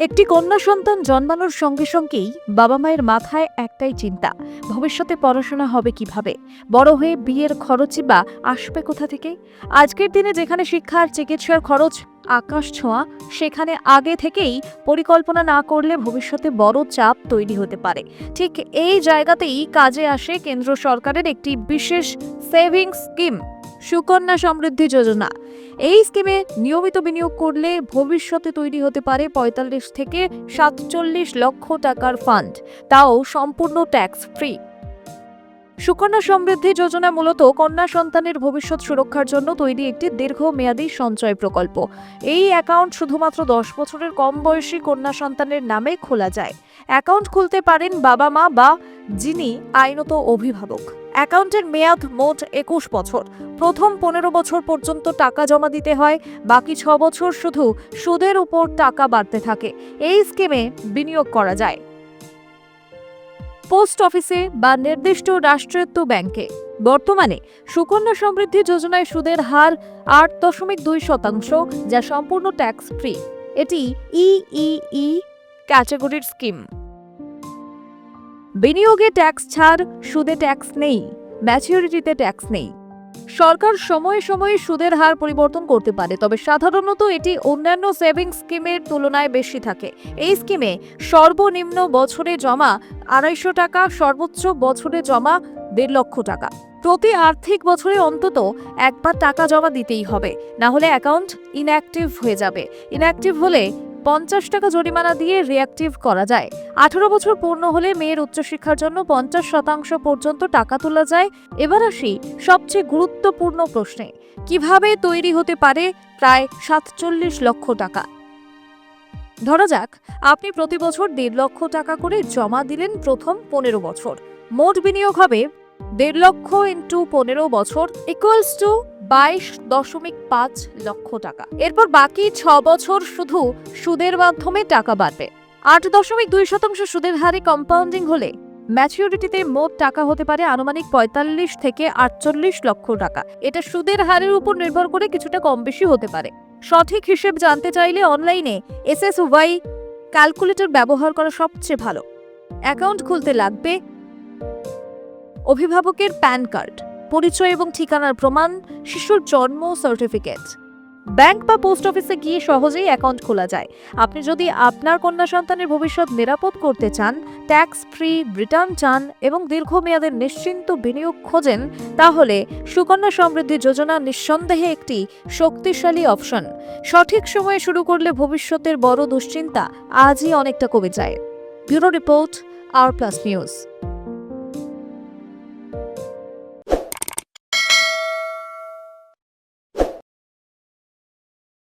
একটি কন্যা সন্তান জন্মানোর সঙ্গে সঙ্গেই বাবা মায়ের মাথায় একটাই চিন্তা, ভবিষ্যতে পড়াশোনা হবে কিভাবে, বড় হয়ে বিয়ের খরচই বা আসবে কোথা থেকে। আজকের দিনে যেখানে শিক্ষা আর চিকিৎসার খরচ আকাশ ছোঁয়া, সেখানে আগে থেকেই পরিকল্পনা না করলে ভবিষ্যতে বড় চাপ তৈরি হতে পারে। ঠিক এই জায়গাতেই কাজে আসে কেন্দ্র সরকারের একটি বিশেষ সেভিংস স্কিম, সুকন্যা সমৃদ্ধি যোজনা। এই স্কিমে নিয়মিত বিনিয়োগ করলে ভবিষ্যতে তৈরি হতে পারে ৪৫ থেকে ৪৭ লক্ষ টাকার ফান্ড, তাও সম্পূর্ণ ট্যাক্স ফ্রি। সুকন্যা সমৃদ্ধি যোজনা মূলত কন্যা সন্তানের ভবিষ্যৎ সুরক্ষার জন্য তৈরি একটি দীর্ঘমেয়াদী সঞ্চয় প্রকল্প। এই অ্যাকাউন্ট শুধুমাত্র ১০ বছরের কম বয়সী কন্যা সন্তানের নামে খোলা যায়। অ্যাকাউন্ট খুলতে পারেন বাবা মা বা যিনি আইনত অভিভাবক। অ্যাকাউন্টের মেয়াদ মোট ২১ বছর। প্রথম ১৫ বছর পর্যন্ত টাকা জমা দিতে হয়, বাকি ৬ বছর শুধু সুদের উপর টাকা বাড়তে থাকে। এই স্কিমে বিনিয়োগ করা যায় পোস্ট অফিসে বা নির্দিষ্ট রাষ্ট্রায়ত্ত ব্যাংকে। বর্তমানে সুকন্যা সমৃদ্ধি যোজনায় সুদের হার ৮.২%, যা সম্পূর্ণ ট্যাক্স ফ্রি। এটি ইইই ক্যাটাগরির স্কিম। বিনিয়োগে ট্যাক্স ছাড়, সুদে ট্যাক্স নেই, ম্যাচিউরিটিতে ট্যাক্স নেই। সরকার সময়ে সময়ে সুদের হার পরিবর্তন করতে পারে, তবে সাধারণত এটি অন্যান্য সেভিংস স্কিমের তুলনায় বেশি থাকে। এই স্কিমে সর্বনিম্ন বছরে জমা ২৫০ টাকা, সর্বোচ্চ বছরে জমা ১.৫ লক্ষ টাকা। প্রতি আর্থিক বছরে অন্তত একবার টাকা জমা দিতেই হবে, না হলে অ্যাকাউন্ট ইনঅ্যাক্টিভ হয়ে যাবে। ইনঅ্যাক্টিভ হলে ৫০ টাকা জরিমানা দিয়ে রিঅ্যাক্টিভ করা যায়। ১৮ বছর পূর্ণ হলে মেয়ের উচ্চশিক্ষার জন্য ৫০% পর্যন্ত টাকা তোলা যায়। এবার আসি সবচেয়ে গুরুত্বপূর্ণ প্রশ্নে, কিভাবে তৈরি হতে পারে প্রায় ৪৭ লক্ষ টাকা। ধরা যাক আপনি প্রতি বছর ১.৫ লক্ষ টাকা করে জমা দিলেন প্রথম ১৫ বছর। মোট বিনিয়োগ হবে ১.৫ লক্ষ ইন্টু ১৫ বছর ইকুয়ালস টু ২২.৫ লক্ষ টাকা। এরপর বাকি ৬ বছর শুধু সুদের মাধ্যমে টাকা বাড়বে। ৮.২% সুদের হারে কম্পাউন্ডিং হলে ম্যাচিউরিটিতে মোট টাকা হতে পারে আনুমানিক ৪৫ থেকে ৪৮ লক্ষ টাকা। এটা সুদের হারের উপর নির্ভর করে কিছুটা কম বেশি হতে পারে। সঠিক হিসেব জানতে চাইলে অনলাইনে SSY ক্যালকুলেটর ব্যবহার করা সবচেয়ে ভালো। অ্যাকাউন্ট খুলতে লাগবে অভিভাবকের প্যান কার্ড, পরিচয় এবং ঠিকানার প্রমাণ, শিশুর জন্ম সার্টিফিকেট। ব্যাংক বা পোস্ট অফিসে গিয়ে সহজেই অ্যাকাউন্ট খোলা যায়। আপনি যদি আপনার কন্যা সন্তানের ভবিষ্যৎ নিরাপদ করতে চান, ট্যাক্স ফ্রি রিটার্ন চান এবং দীর্ঘমেয়াদের নিশ্চিন্ত বিনিয়োগ খোঁজেন, তাহলে সুকন্যা সমৃদ্ধি যোজনা নিঃসন্দেহে একটি শক্তিশালী অপশন। সঠিক সময়ে শুরু করলে ভবিষ্যতের বড় দুশ্চিন্তা আজই অনেকটা কমে যায়। ব্যুরো রিপোর্ট, আর প্লাস নিউজ।